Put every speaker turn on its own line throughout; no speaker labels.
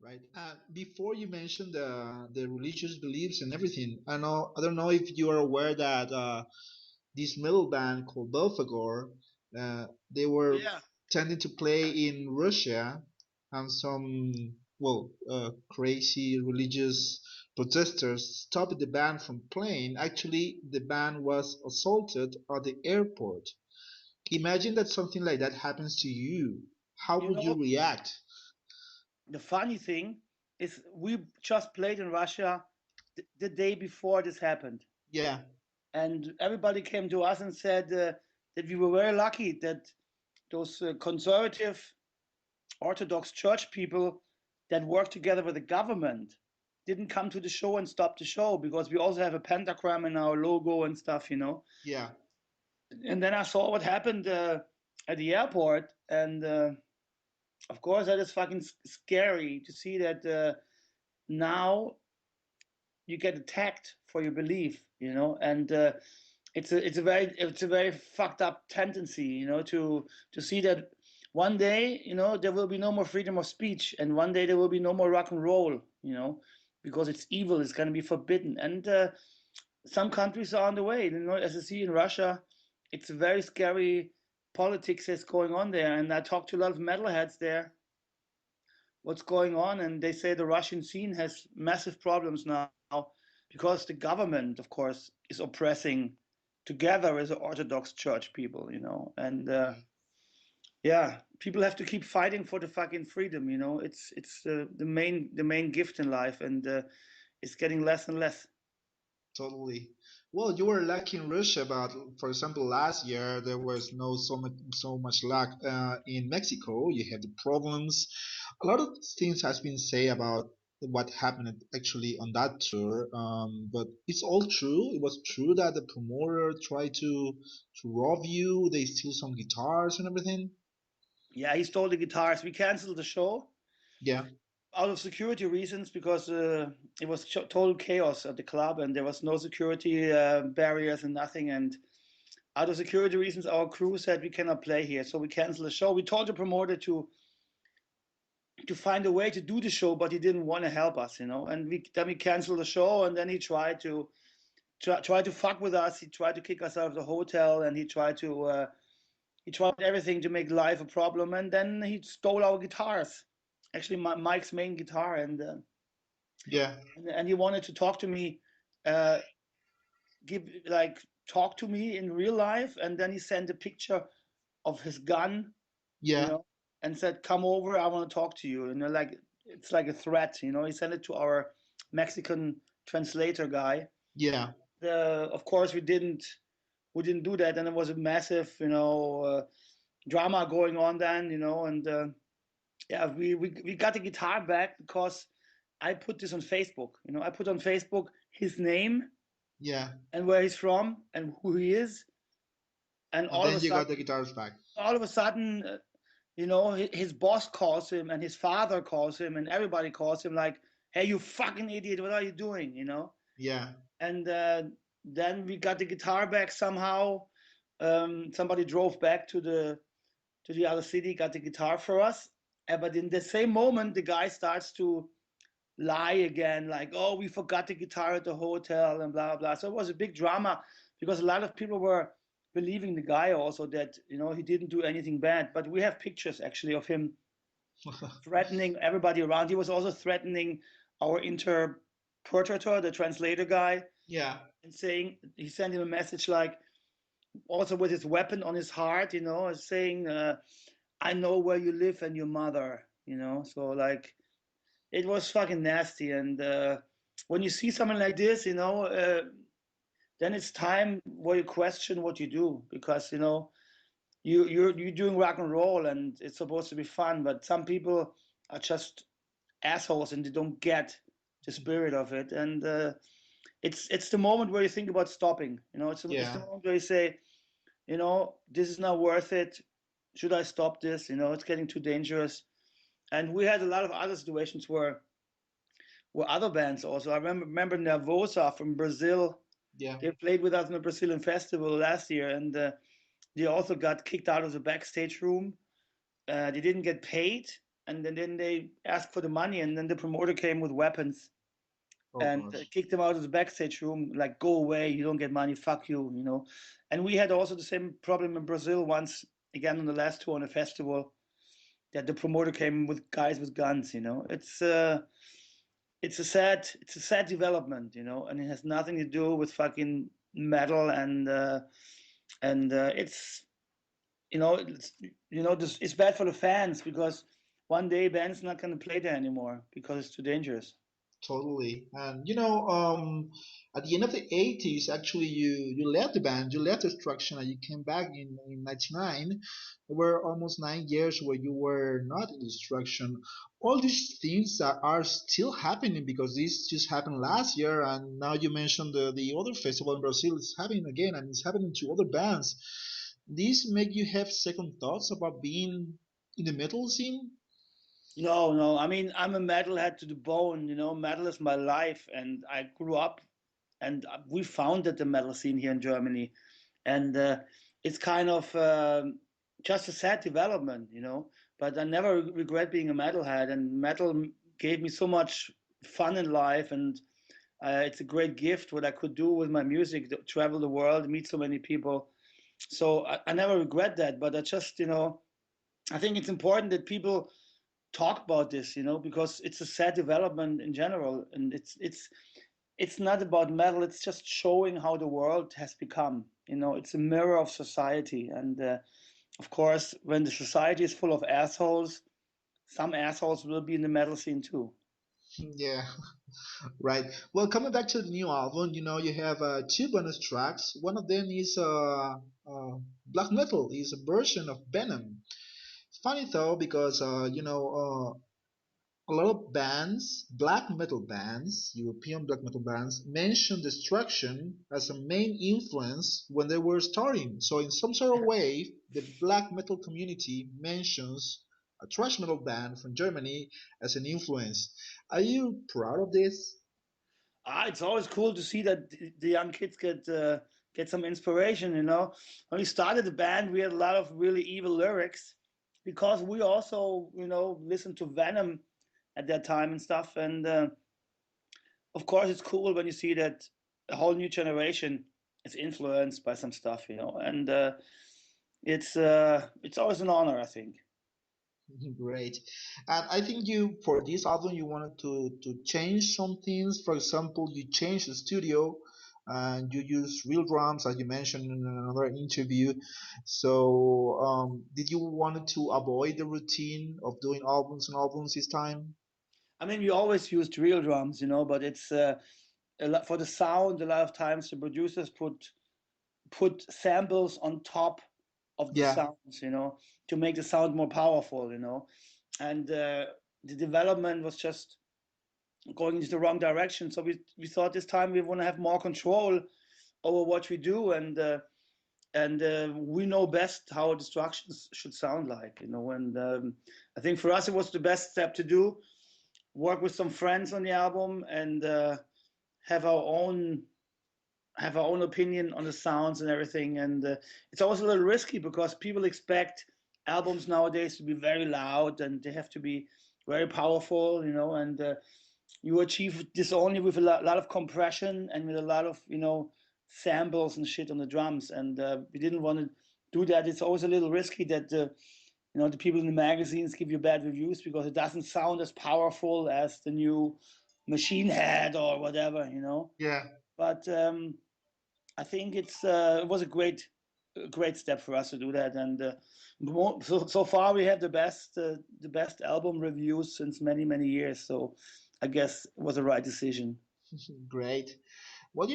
right? Before you mentioned the religious beliefs and everything, I don't know if you are aware that this metal band called Belphegor, they were
Yeah,
tending to play in Russia, and some crazy religious protesters stopped the band from playing. Actually, the band was assaulted at the airport. Imagine that something like that happens to you. How
you
would you
know,
react?
the funny thing is we just played in Russia the day before this happened,
Yeah,
and everybody came to us and said that we were very lucky that those conservative Orthodox church people that work together with the government didn't come to the show and stop the show because we also have a pentagram in our logo and stuff, you know.
yeah,
And then I saw what happened at the airport, and of course that is fucking scary to see that now you get attacked for your belief, you know, and it's a very fucked up tendency, you know, to see that one day, you know, there will be no more freedom of speech, and one day there will be no more rock and roll, you know, because it's evil, it's going to be forbidden, and some countries are on the way, you know, as I see in Russia, it's a very scary politics that's going on there, and I talked to a lot of metalheads there what's going on, and they say the Russian scene has massive problems now because the government, of course, is oppressing together as Orthodox Church people, you know, and
yeah.
yeah, people have to keep fighting for the fucking freedom, you know. It's the main gift in life, and it's getting less and less.
Totally. Well, you were lucky in Russia, but for example, last year there was no so much luck in Mexico. You had the problems. A lot of things has been said about what happened actually on that tour, but it's all true. It was true that the promoter tried to rob you. They steal some guitars and everything.
Yeah, he stole the guitars. We canceled the show
Yeah,
out of security reasons because it was total chaos at the club, and there was no security barriers and nothing. And out of security reasons, our crew said we cannot play here, so we canceled the show. We told the promoter to find a way to do the show, but he didn't want to help us, you know. And we canceled the show, and then he tried to try to fuck with us. He tried to kick us out of the hotel, and he tried everything to make life a problem. And then he stole our guitars, actually Mike's main guitar,
yeah,
and he wanted to talk to me, uh, give like talk to me in real life, and then he sent a picture of his gun, you
yeah,
know, and said, "Come over, I want to talk to you." And like it's like a threat, you know. He sent it to our Mexican translator guy.
yeah.
Of course, we didn't do that, and it was a massive, you know, drama going on then, you know, and yeah, we got the guitar back because I put this on Facebook. You know, I put on Facebook his name
Yeah.
and where he's from and who he is, and
And then you got the guitars back.
all of a sudden, you know, his boss calls him and his father calls him and everybody calls him like, "Hey, you fucking idiot! What are you doing?" You know,
Yeah.
and then we got the guitar back somehow. Somebody drove back to the other city, got the guitar for us. But in the same moment, the guy starts to lie again, like, "Oh, we forgot the guitar at the hotel," and blah blah. So it was a big drama because a lot of people were believing the guy also that you know he didn't do anything bad. But we have pictures actually of him threatening everybody around. He was also threatening our interpreter, the translator guy,
Yeah.
and saying he sent him a message like also with his weapon on his heart, you know, saying, "I know where you live and your mother," you know. So like it was fucking nasty. And when you see something like this, you know, then it's time where you question what you do because you know you're doing rock and roll and it's supposed to be fun, but some people are just assholes and they don't get the spirit of it. And it's the moment where you think about stopping. You know, it's the
Yeah.
moment where you say, you know, this is not worth it. Should I stop this? You know, it's getting too dangerous. And we had a lot of other situations where other bands also. I remember Nervosa from Brazil.
Yeah.
They played with us in the Brazilian festival last year, and they also got kicked out of the backstage room. They didn't get paid, and then they asked for the money, and then the promoter came with weapons
Oh
and
gosh.
kicked them out of the backstage room, like, go away, you don't get money, fuck you, you know. And we had also the same problem in Brazil once, again on the last tour on a festival, that the promoter came with guys with guns, you know. It's a sad development, you know, and it has nothing to do with fucking metal and it's you know this, it's bad for the fans because one day band's not going to play there anymore because it's too dangerous.
Totally. And at the end of the 80s, actually, you left the band, you left Destruction, and you came back in 99. There were almost 9 years where you were not in Destruction. All these things that are still happening because this just happened last year, and now you mentioned the other festival in Brazil is happening again, and it's happening to other bands. These make you have second thoughts about being in the metal scene?
No, no. I mean, I'm a metalhead to the bone. You know, metal is my life, and I grew up, and we founded the metal scene here in Germany, and it's kind of just a sad development, you know. But I never regret being a metalhead, and metal gave me so much fun in life, and it's a great gift what I could do with my music, travel the world, meet so many people. So I never regret that, but I just, you know, I think it's important that people talk about this, you know, because it's a sad development in general, and it's not about metal. It's just showing how the world has become. You know, it's a mirror of society, and of course, when the society is full of assholes, some assholes will be in the metal scene too.
Yeah. Right. Well, coming back to the new album, you have two bonus tracks. One of them is black metal, is a version of Venom. It's funny though because a lot of bands, black metal bands, European black metal bands, mention destruction as a main influence when they were starting. So in some sort of way, the black metal community mentions a thrash metal band from Germany as an influence. Are you proud of this?
It's always cool to see that the young kids get some inspiration. You know, when we started the band, we had a lot of really evil lyrics because we also, you know, listened to Venom at that time and stuff. And of course, it's cool when you see that a whole new generation is influenced by some stuff, you know. And it's always an honor, I think.
Great. And I think you for this album you wanted to change some things. For example, you changed the studio and you use real drums as you mentioned in another interview. So did you wanted to avoid the routine of doing albums and albums this time?
I mean, we always used real drums, you know, but it's a lot for the sound. A lot of times the producers put samples on top of the
Yeah.
sounds, you know, to make the sound more powerful, you know. And the development was just going into the wrong direction. So we thought this time we want to have more control over what we do, and we know best how destructions should sound like, you know. And I think for us it was the best step to do. Work with some friends on the album and have our own have our own opinion on the sounds and everything. And it's also a little risky because people expect albums nowadays to be very loud and they have to be very powerful, you know. And you achieve this only with a lot of compression and with a lot of, you know, samples and shit on the drums. And we didn't want to do that. It's always a little risky that you know, the people in the magazines give you bad reviews because it doesn't sound as powerful as the new Machine Head or whatever, you know.
Yeah.
But I think it was a great step for us to do that, and so far we have the best album reviews since many years. So I guess it was the right decision.
Great. Well,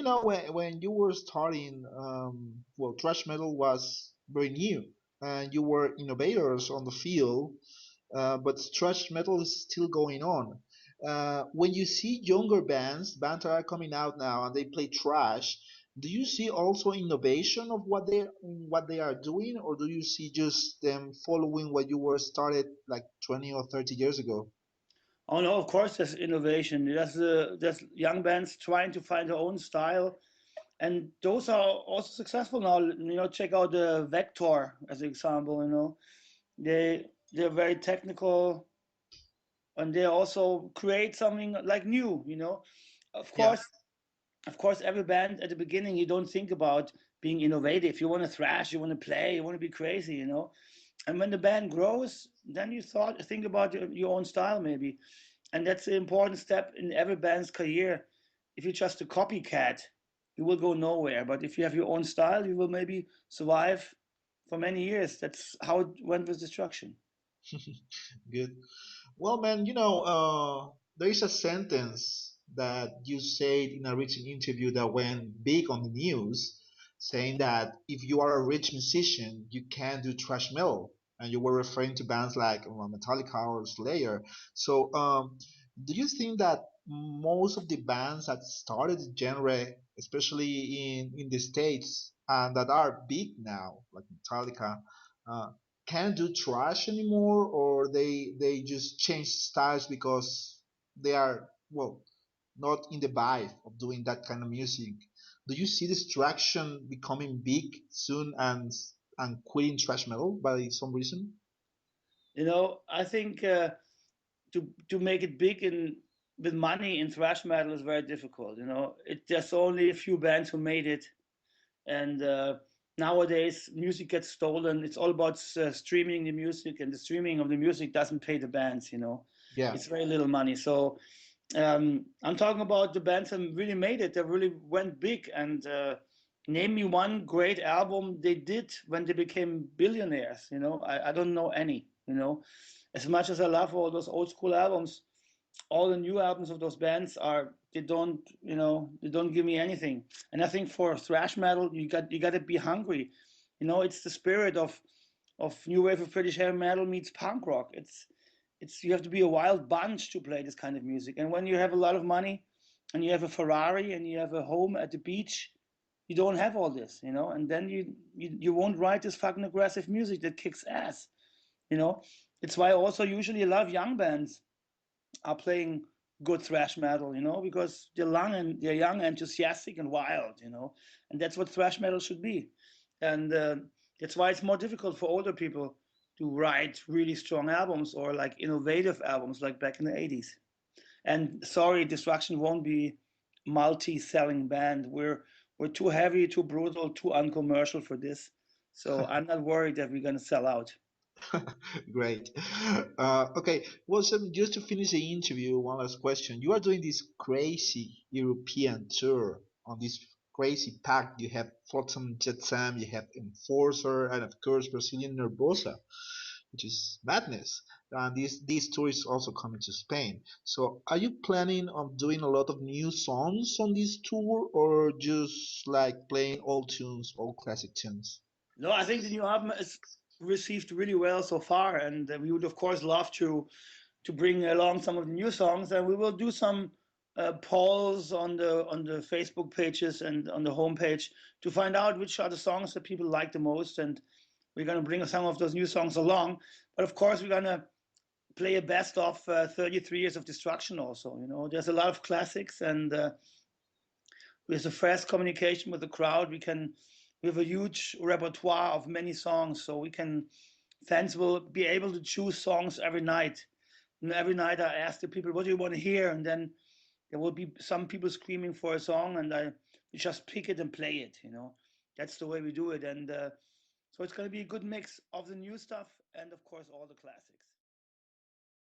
when you were starting, well, thrash metal was very new, and you were innovators on the field. But thrash metal is still going on. When you see younger bands that are coming out now, and they play thrash, do you see also innovation of what they are doing, or do you see just them following what you were started like 20 or 30 years ago?
Oh no, of course there's innovation. There's young bands trying to find their own style, and those are also successful now. You know, check out the Vector as an example. You know, they're very technical. and they also create something like new. Of
Yeah.
course, of course, every band at the beginning, you don't think about being innovative. You want to thrash, you want to play, you want to be crazy. And when the band grows, then you think about your own style maybe, and that's an important step in every band's career. If you're just a copycat, you will go nowhere. But if you have your own style, you will maybe survive for many years. That's how it went with Destruction.
Good. Well, man, there is a sentence that you said in a recent interview that went big on the news, saying that if you are a rich musician, you can do thrash metal, and you were referring to bands like Metallica or Slayer. So, do you think that most of the bands that started the genre, especially in the States, and that are big now, like Metallica, uh, can't do thrash anymore, or they just change styles because they are, well, not in the vibe of doing that kind of music? Do you see distraction becoming big soon and quitting thrash metal by some reason?
I think to make it big in with money in thrash metal is very difficult. There's only a few bands who made it, and nowadays music gets stolen. It's all about streaming the music, and the streaming of the music doesn't pay the bands.
Yeah.
It's very little money. So I'm talking about the bands that really made it, that really went big, and name me one great album they did when they became billionaires. I don't know any. As much as I love all those old school albums, all the new albums of those bands are they don't give me anything. And I think for thrash metal, you got to be hungry. It's the spirit of new wave of British heavy metal meets punk rock. It's you have to be a wild bunch to play this kind of music. And when you have a lot of money, and you have a Ferrari, and you have a home at the beach, you don't have all this. And then you won't write this fucking aggressive music that kicks ass. You know, it's why also usually a lot of young bands are playing good thrash metal, because they're young, enthusiastic, and wild. And that's what thrash metal should be. And that's why it's more difficult for older people to write really strong albums or like innovative albums like back in the 80s. And sorry, Destruction won't be multi-selling band. We're too heavy, too brutal, too uncommercial for this. So I'm not worried that we're gonna sell out.
Great. Okay, well, so just to finish the interview, one last question. You are doing this crazy European tour on this crazy pack. You have Flotsam Jetsam, you have Enforcer, and of course Brazilian Nervosa, which is madness. And this tour is also coming to Spain. So, are you planning on doing a lot of new songs on this tour, or just like playing old tunes, old classic tunes?
No, I think the new album is received really well so far, and we would of course love to bring along some of the new songs, and we will do some polls on the Facebook pages and on the homepage to find out which are the songs that people like the most, and we're gonna bring some of those new songs along. But of course, we're gonna play a best of 33 years of destruction. Also, there's a lot of classics, and with the fresh communication with the crowd, we have a huge repertoire of many songs, so we can fans will be able to choose songs every night. And every night I ask the people, "What do you want to hear?" And then there will be some people screaming for a song, and I just pick it and play it. That's the way we do it, and so it's going to be a good mix of the new stuff and, of course, all the classics.